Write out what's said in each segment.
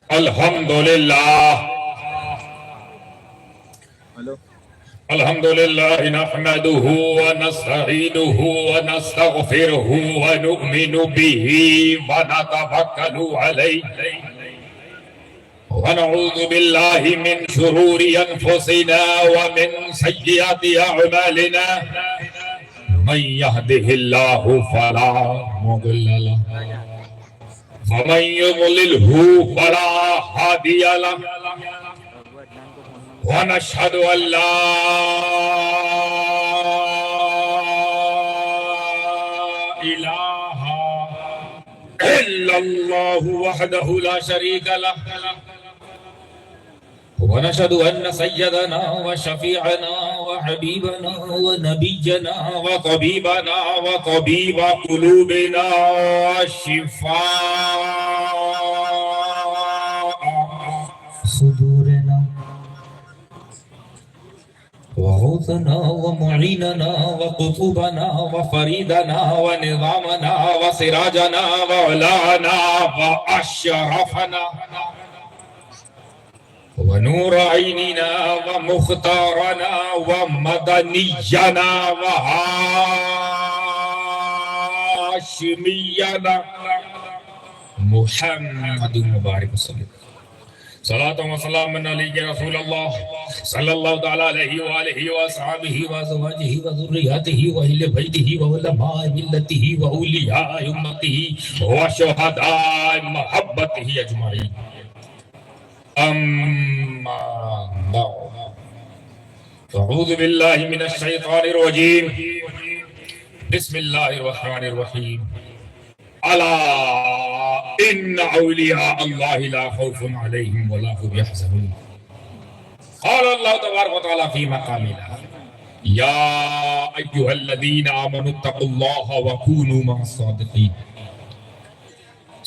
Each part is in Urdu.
الحمدللہ نحمده ونستعینه ونستغفره ونؤمن به ونتوکل علیہ ونعوذ باللہ من شرور انفسنا ومن سیئات اعمالنا من يهده الله فلا مضل له ومن يضلله فلا هادي له ونشهد أن لا إله إلا الله وحده لا شريك له ونشهد أن سيدنا وشفيعنا وحبيبنا ونبينا وطبيبنا وطبيب قلوبنا وشفاء صدورنا وغوثنا ومعيننا وقطبنا وفريدنا ونظامنا وسراجنا وولانا وأشرفنا ونور عيننا ومختارنا ومدنينا وهاشمينا محمد مبارك وسلم صلاة وسلام علیک رسول اللہ صلی اللہ تعالی علیہ وآلہ وصحبہ وازواجہ وذریاتہ واہل بیتہ وعلماء ملتہ واولیاء امتہ وشہداء محبتہ اجمعین اما بعد اعوذ باللہ من الشیطان الرجیم بسم اللہ الرحمن الرحیم الا ان اولیاء اللہ لا خوف علیہم ولا هم يحزنون قال اللہ تبارک وتعالی فی مقام یا ایھا الذین آمنوا اتقوا اللہ وکونوا مع الصادقین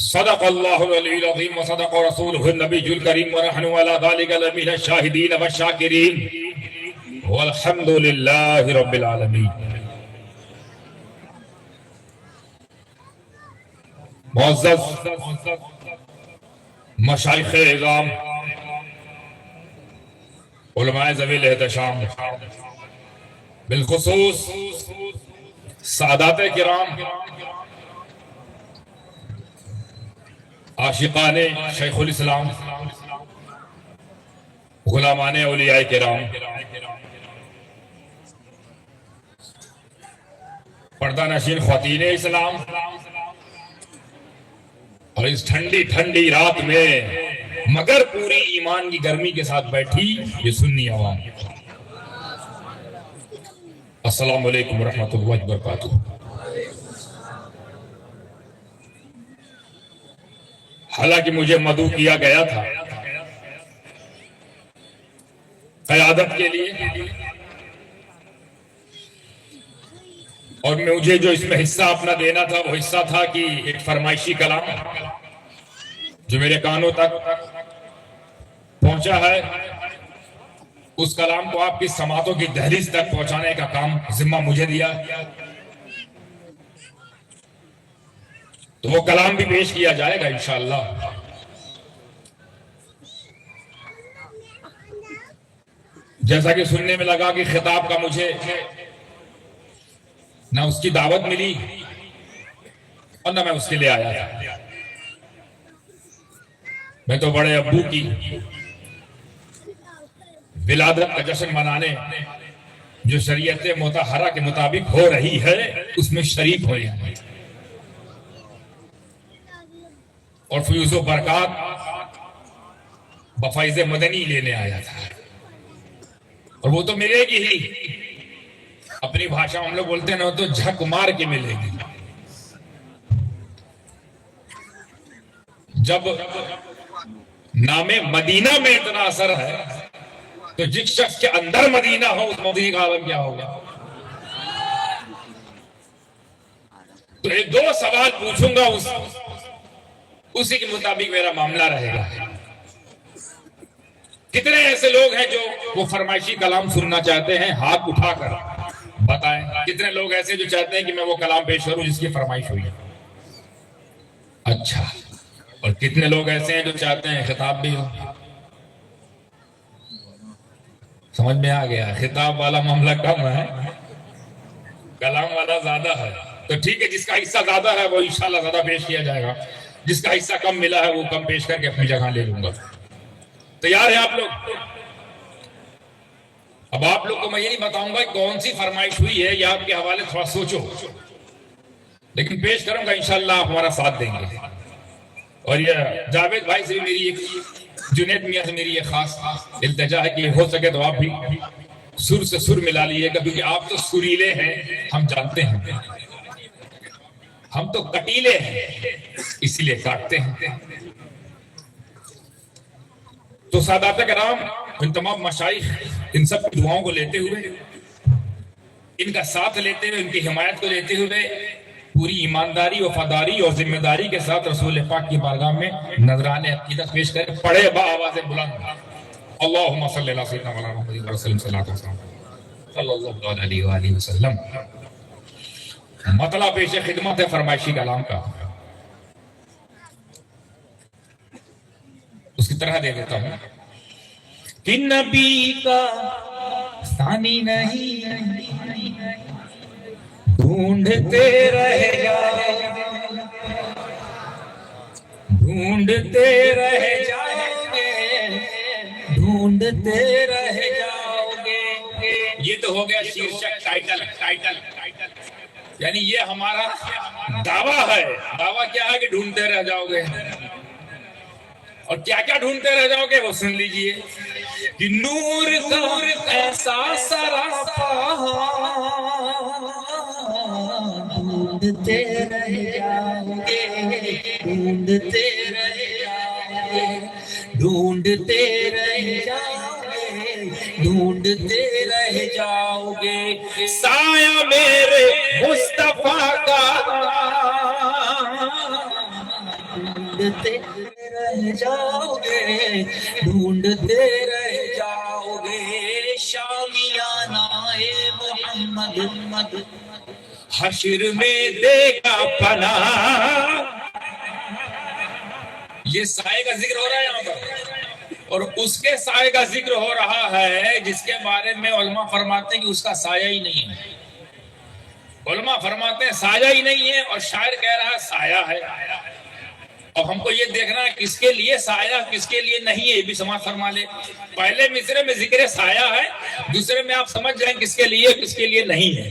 صدق اللہ العلی العظیم وصدق رسولہ النبی الکریم ونحن علی ذلک لمن الشاہدین والشاکرین والحمد للہ رب العالمین معزز مشائخ اعظام علماء ذوی الاحتشام بالخصوص سادات کرام عاشقان شیخ الاسلام غلامان اولیاء کرام پردہ نشین خواتین اسلام اور اس ٹھنڈی ٹھنڈی رات میں مگر پوری ایمان کی گرمی کے ساتھ بیٹھی یہ سنی عوام السلام علیکم ورحمۃ اللہ وبرکاتہ۔ حالانکہ مجھے مدعو کیا گیا تھا قیادت کے لیے اور مجھے جو اس میں حصہ اپنا دینا تھا وہ حصہ تھا کہ ایک فرمائشی کلام جو میرے کانوں تک پہنچا ہے اس کلام کو آپ کی سماعتوں کی دہلیز تک پہنچانے کا کام ذمہ مجھے دیا، تو وہ کلام بھی پیش کیا جائے گا انشاءاللہ۔ جیسا کہ سننے میں لگا کہ خطاب کا مجھے نہ اس کی دعوت ملی اور نہ میں اس کے لیے آیا تھا، میں تو بڑے ابو کی ولادت کا جشن منانے جو شریعت مطہرہ کے مطابق ہو رہی ہے اس میں شریک ہوئے ہیں اور فیوز و برکات بفیض مدنی لینے آیا تھا، اور وہ تو ملے گی ہی، اپنی بھاشا ہم لوگ بولتے ہیں نا تو جھک مار کے ملے گی۔ جب نام مدینہ میں اتنا اثر ہے تو جس شخص کے اندر مدینہ ہو اس مدینہ کا عالم کیا ہوگا۔ تو ایک دو سوال پوچھوں گا اسی کے مطابق میرا معاملہ رہے گا۔ کتنے ایسے لوگ ہیں جو وہ فرمائشی کلام سننا چاہتے ہیں؟ ہاتھ اٹھا کر بتائیں۔ کتنے لوگ ایسے جو چاہتے ہیں کہ میں وہ کلام پیش کروں جس کی فرمائش ہوئی ہے؟ اچھا، اور کتنے لوگ ایسے ہیں جو چاہتے ہیں خطاب بھی ہو؟ سمجھ میں آ گیا؟ خطاب والا معاملہ کم ہے، کلام والا زیادہ ہے. تو ٹھیک ہے، جس کا حصہ زیادہ ہے وہ انشاءاللہ زیادہ پیش کیا جائے گا، جس کا حصہ کم ملا ہے وہ کم پیش کر کے اپنی جگہ لے لوں گا. تیار ہیں آپ لوگ؟ اب آپ لوگ کو میں یہ نہیں بتاؤں گا کون سی فرمائش ہوئی ہے، یہ آپ کے حوالے تھوڑا سوچو، لیکن پیش کروں گا انشاءاللہ آپ ہمارا ساتھ دیں گے. اور یہ جاوید بھائی سے میری ایک، جنید میاں سے میری یہ خاص التجا ہے کہ ہو سکے تو آپ بھی سر سے سر ملا لیے گا، کیونکہ آپ تو سریلے ہیں، ہم جانتے ہیں، ہم تو کٹیلے ہیں اسی لیے کاٹتے ہیں. تو سادات کرام، ان تمام مشائخ، ان سب کی دعاؤں کو لیتے ہوئے، ان کا ساتھ لیتے ہوئے، ان کی حمایت کو لیتے ہوئے، پوری ایمانداری وفاداری اور ذمہ داری کے ساتھ رسول پاک کی بارگاہ میں نذران عقیدت پیش کریں. پڑھے با آواز بلند، اللہم صلی اللہ سیدنا مولانا محمد رسول اللہ صلی اللہ علیہ وآلہ وسلم. مطلع پیش خدمت ہے فرمائشی کلام کا، اس کی طرح دے دیتا ہوں کہ نبی کا ثانی نہیں ڈھونڈتے رہ جاؤ، ڈھونڈتے رہ جاؤ گے، ڈھونڈتے رہ جاؤ گے. یہ تو ہو گیا شیرشک، ٹائٹل. یعنی یہ ہمارا دعویٰ ہے. دعویٰ کیا ہے؟ کہ ڈھونڈتے رہ جاؤ گے. اور کیا کیا ڈھونڈتے رہ جاؤ گے وہ سن لیجئے. کہ نور کا ایسا سراپا ڈھونڈتے رہ جاؤ گے، ڈھونڈتے رہ جاؤ گے، ڈھونڈتے رہ جاؤ گے، ڈھونڈتے رہ جاؤ گے. سایہ میرے مصطفیٰ کا ڈھونڈتے رہ جاؤ گے، ڈھونڈتے رہ جاؤ گے. شامیانہ محمد حشر میں دے گا پناہ. یہ سائے کا ذکر ہو رہا ہے یہاں پر، اور اس کے سائے کا ذکر ہو رہا ہے جس کے بارے میں علماء فرماتے ہیں کہ اس کا سایہ ہی نہیں ہے. علماء فرماتے ہیں سایہ ہی نہیں ہے، اور شاعر کہہ رہا ہے سایہ ہے. اب ہم کو یہ دیکھنا ہے کس کے لیے سایہ، کس کے لیے نہیں ہے، یہ بھی سماعت فرما لے. پہلے مصرے میں ذکر سایہ ہے، دوسرے میں آپ سمجھ جائیں کس کے لیے، کس کے لیے نہیں ہے.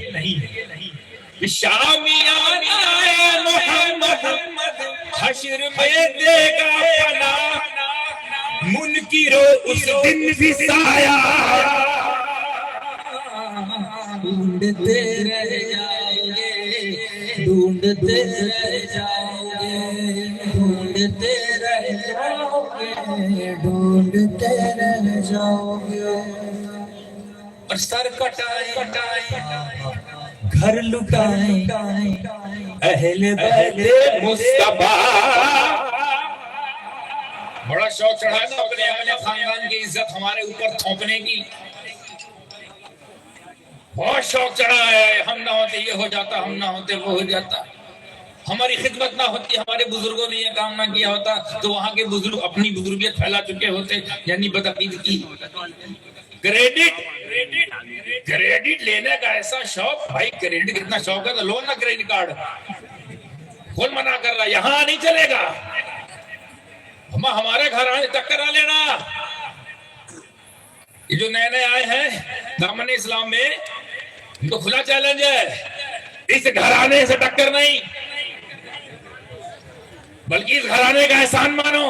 شامیانہ محمد حشر میں دے گا پناہ، منکرو اس دن بھی سایہ ڈھونڈتے رہ جاؤ گے، ڈھونڈتے رہ جاؤ گے، ڈھونڈتے رہ جاؤ گے، ڈھونڈتے رہ جاؤ گے. اور سر کٹائیں، گھر لٹائیں، اہل بیت مصطفیٰ. بڑا شوق چڑھا نا اپنے خاندان کی عزت ہمارے اوپر تھوپنے کی، بہت شوق چڑھا ہے. ہم نہ ہوتے یہ ہو جاتا، ہم نہ ہوتے وہ ہو جاتا، ہماری خدمت نہ ہوتی، ہمارے بزرگوں نے یہ کام نہ کیا ہوتا تو وہاں کے بزرگ اپنی بزرگیت پھیلا چکے ہوتے. یعنی بدعقیدگی کی کریڈٹ لینے کا ایسا شوق. بھائی کریڈٹ کتنا شوق ہے تو لو نا کریڈٹ کارڈ. کون منع کر رہا ہے؟ یہاں نہیں چلے گا. ہمارے گھر آنے ٹکر آ لینا. یہ جو نئے نئے آئے ہیں دامن اسلام میں، ان کو کھلا چیلنج ہے، اس گھرانے سے ٹکر نہیں، بلکہ اس گھرانے کا احسان مانو.